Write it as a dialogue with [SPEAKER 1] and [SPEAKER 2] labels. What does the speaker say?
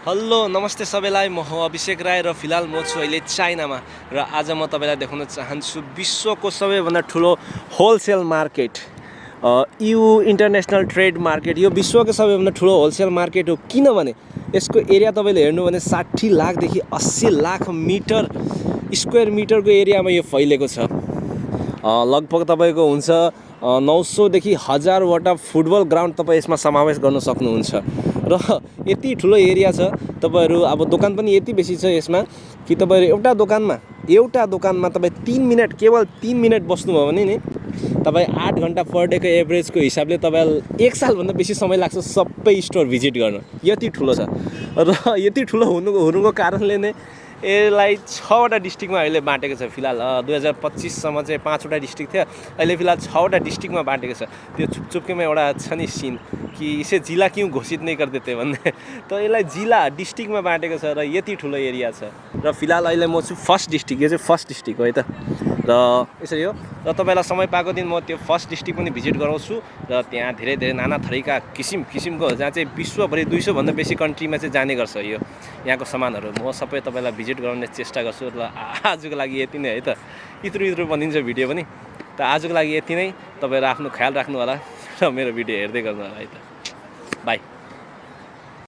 [SPEAKER 1] Hello नमस्ते सबैलाई म हो अभिषेक राय र फिलहाल म छु अहिले चाइनामा र आज म तपाईलाई देखाउन चाहन्छु विश्वको सबैभन्दा ठुलो wholesale market you international trade market. यो विश्वको सबैभन्दा ठुलो होलसेल मार्केट हो किनभने यसको एरिया तपाईले हेर्नु भने 60 लाखदेखि 80 लाख मिटर स्क्वायर मिटरको एरियामा यो फैलेको छ। लगभग तपाईको हुन्छ 900 देखि 1000 वटा फुटबल ग्राउन्ड तपाई यसमा समावेश गर्न सक्नुहुन्छ र यति ठुलो एरिया छ। तपाईहरु अब दोकान पनि यति बेसी छ यसमा कि तपाईहरु एउटा दोकानमा तपाई 3 मिनेट केवल 3 मिनेट बस्नुभयो भने नि तपाई 8 घण्टा पर डे को एभरेजको हिसाबले तपाईलाई 1 साल भन्दा बेसी समय लाग्छ सबै स्टोर भिजिट गर्न। यति ठुलो छ र यति ठुलो हुनुको कारणले नै यसलाई 6 वटा डिस्ट्रिक्टमा अहिले बाँटेको छ। फिलहाल 2025 सम्म चाहिँ 5 वटा डिस्ट्रिक्ट थियो, अहिले फिलहाल 6 वटा डिस्ट्रिक्टमा बाँटेको छ। त्यो चुपचुपकेमा एउटा छ नि सिन कि इसे जिला क्यों घोषित नहीं कर देते भन्ने, त यसलाई जिला डिस्ट्रिक्टमा बाँटेको छ र यति ठुलो एरिया छ। र फिलहाल अहिले म छु फर्स्ट डिस्ट्रिक्ट, यो चाहिँ फर्स्ट डिस्ट्रिक्ट हो है त। र यसरी हो र तपाईलाई समय पाएको दिन म त्यो फर्स्ट डिस्ट्रिक्ट पनि भिजिट गराउँछु र त्यहाँ धेरै नाना थरीका किसिमको जहाँ चाहिँ विश्वभरि 200 भन्दा बेसी कन्ट्रीमा चाहिँ जाने गर्छ यो यहाँको सामानहरू। म सबै तपाईलाई भिजिट गराउने चेष्टा गर्छु र आजको लागि यति नै है त। इत्रु बनिन्छ भिडियो पनि, त आजको लागि यति नै। तपाईहरु आफ्नो ख्याल राख्नु होला र मेरो भिडियो हेर्दै गर्नु होला है त। बाई।